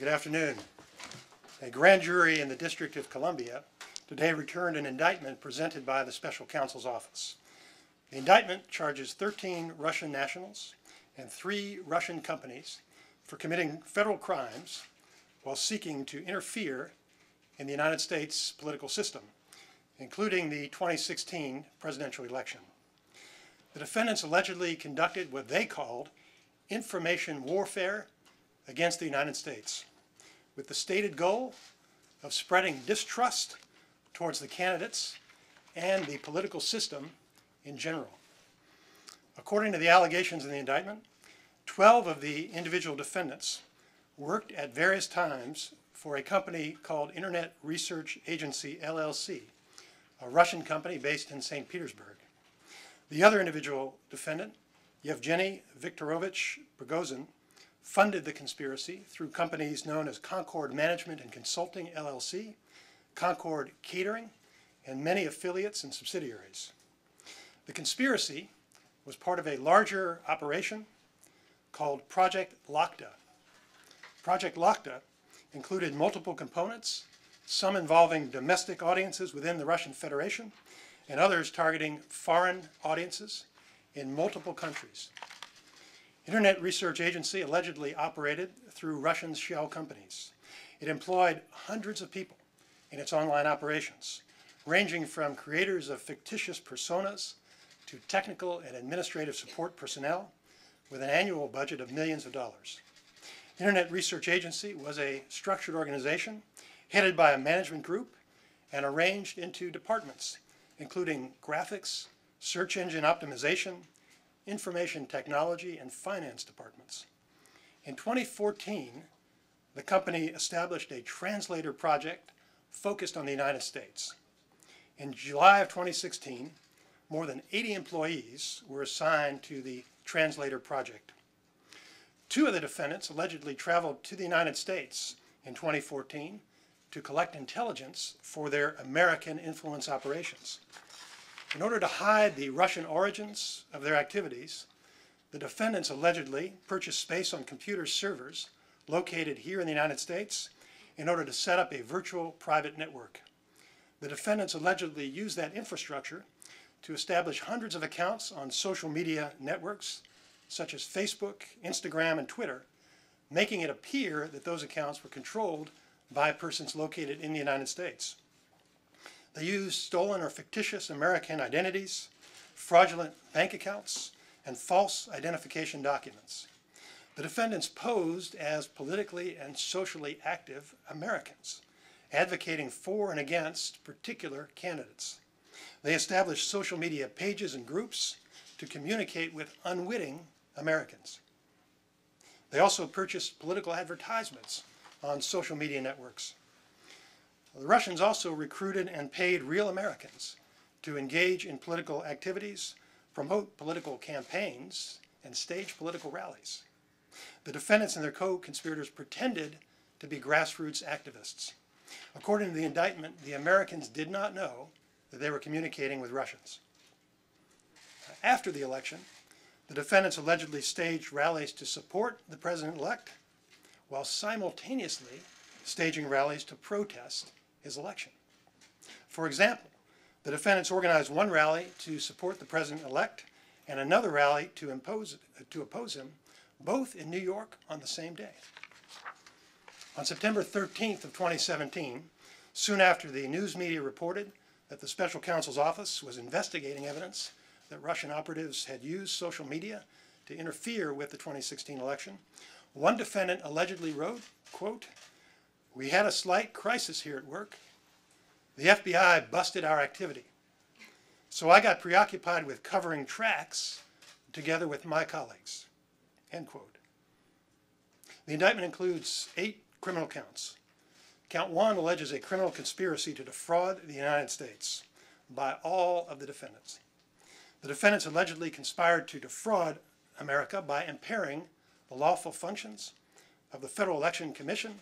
Good afternoon. A grand jury in the District of Columbia today returned an indictment presented by the Special Counsel's Office. The indictment charges 13 Russian nationals and 3 Russian companies for committing federal crimes while seeking to interfere in the United States political system, including the 2016 presidential election. The defendants allegedly conducted what they called information warfare against the United States, with the stated goal of spreading distrust towards the candidates and the political system in general. According to the allegations in the indictment, 12 of the individual defendants worked at various times for a company called Internet Research Agency, LLC, a Russian company based in St. Petersburg. The other individual defendant, Yevgeny Viktorovich Prigozhin, funded the conspiracy through companies known as Concord Management and Consulting, LLC, Concord Catering, and many affiliates and subsidiaries. The conspiracy was part of a larger operation called Project Lakta. Project Lakta included multiple components, some involving domestic audiences within the Russian Federation, and others targeting foreign audiences in multiple countries. Internet Research Agency allegedly operated through Russian shell companies. It employed hundreds of people in its online operations, ranging from creators of fictitious personas to technical and administrative support personnel with an annual budget of millions of dollars. Internet Research Agency was a structured organization headed by a management group and arranged into departments, including graphics, search engine optimization, information technology, and finance departments. In 2014, the company established a translator project focused on the United States. In July of 2016, more than 80 employees were assigned to the translator project. 2 of the defendants allegedly traveled to the United States in 2014 to collect intelligence for their American influence operations. In order to hide the Russian origins of their activities, the defendants allegedly purchased space on computer servers located here in the United States in order to set up a virtual private network. The defendants allegedly used that infrastructure to establish hundreds of accounts on social media networks such as Facebook, Instagram, and Twitter, making it appear that those accounts were controlled by persons located in the United States. They used stolen or fictitious American identities, fraudulent bank accounts, and false identification documents. The defendants posed as politically and socially active Americans, advocating for and against particular candidates. They established social media pages and groups to communicate with unwitting Americans. They also purchased political advertisements on social media networks. The Russians also recruited and paid real Americans to engage in political activities, promote political campaigns, and stage political rallies. The defendants and their co-conspirators pretended to be grassroots activists. According to the indictment, the Americans did not know that they were communicating with Russians. After the election, the defendants allegedly staged rallies to support the president-elect while simultaneously staging rallies to protest his election. For example, the defendants organized one rally to support the president-elect and another rally to oppose him, both in New York on the same day. On September 13th of 2017, soon after the news media reported that the Special Counsel's Office was investigating evidence that Russian operatives had used social media to interfere with the 2016 election, one defendant allegedly wrote, quote, "We had a slight crisis here at work. The FBI busted our activity. So I got preoccupied with covering tracks together with my colleagues." End quote. The indictment includes 8 criminal counts. Count 1 alleges a criminal conspiracy to defraud the United States by all of the defendants. The defendants allegedly conspired to defraud America by impairing the lawful functions of the Federal Election Commission,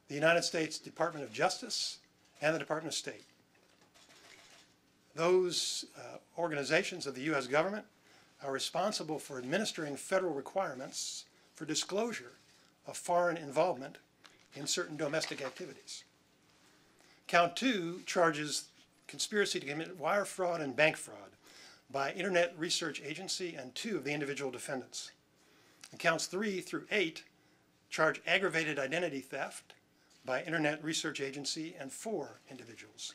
the United States Department of Justice, and the Department of State. Those organizations of the U.S. government are responsible for administering federal requirements for disclosure of foreign involvement in certain domestic activities. Count 2 charges conspiracy to commit wire fraud and bank fraud by Internet Research Agency and 2 of the individual defendants. And counts 3 through 8 charge aggravated identity theft by Internet Research Agency and 4 individuals.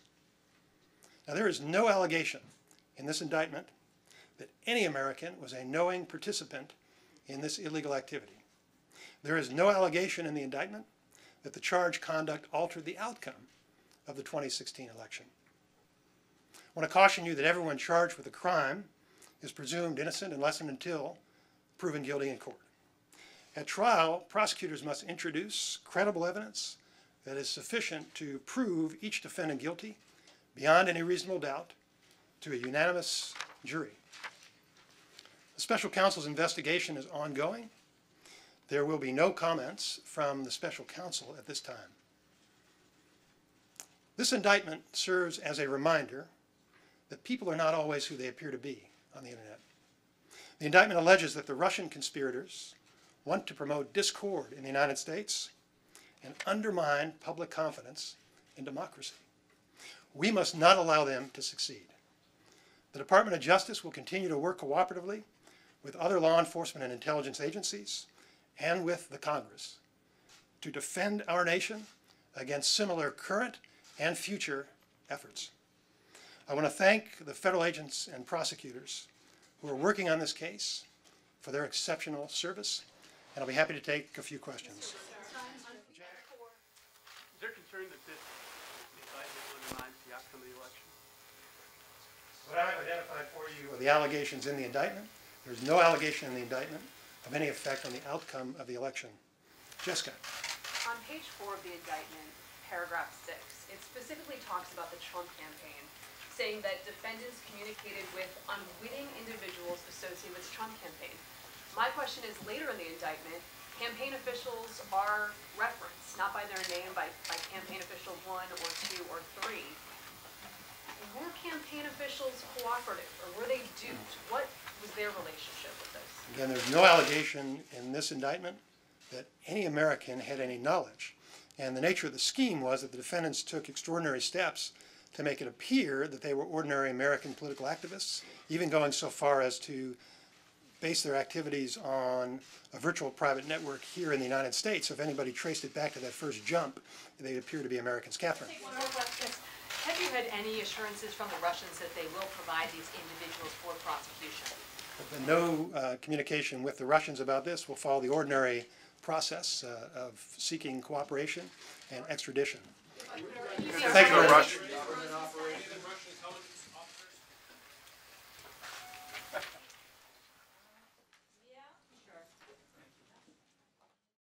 Now, there is no allegation in this indictment that any American was a knowing participant in this illegal activity. There is no allegation in the indictment that the charged conduct altered the outcome of the 2016 election. I want to caution you that everyone charged with a crime is presumed innocent unless and until proven guilty in court. At trial, prosecutors must introduce credible evidence that is sufficient to prove each defendant guilty beyond any reasonable doubt to a unanimous jury. The special counsel's investigation is ongoing. There will be no comments from the special counsel at this time. This indictment serves as a reminder that people are not always who they appear to be on the internet. The indictment alleges that the Russian conspirators want to promote discord in the United States and undermine public confidence in democracy. We must not allow them to succeed. The Department of Justice will continue to work cooperatively with other law enforcement and intelligence agencies and with the Congress to defend our nation against similar current and future efforts. I want to thank the federal agents and prosecutors who are working on this case for their exceptional service, and I'll be happy to take a few questions. Is there concern that this indictment undermines the outcome of the election? What I've identified for you are the allegations in the indictment. There's no allegation in the indictment of any effect on the outcome of the election. Jessica. On page 4 of the indictment, paragraph 6, it specifically talks about the Trump campaign, saying that defendants communicated with unwitting individuals associated with the Trump campaign. My question is, later in the indictment, campaign officials are referenced, not by their name, by campaign official 1 or 2 or 3. Were campaign officials cooperative, or were they duped? What was their relationship with this? Again, there's no allegation in this indictment that any American had any knowledge. And the nature of the scheme was that the defendants took extraordinary steps to make it appear that they were ordinary American political activists, even going so far as to base their activities on a virtual private network here in the United States. So if anybody traced it back to that first jump, they appear to be Americans. Catherine. Have you had any assurances from the Russians that they will provide these individuals for prosecution? There's been no communication with the Russians about this. We'll follow the ordinary process of seeking cooperation and extradition. Thank you very much.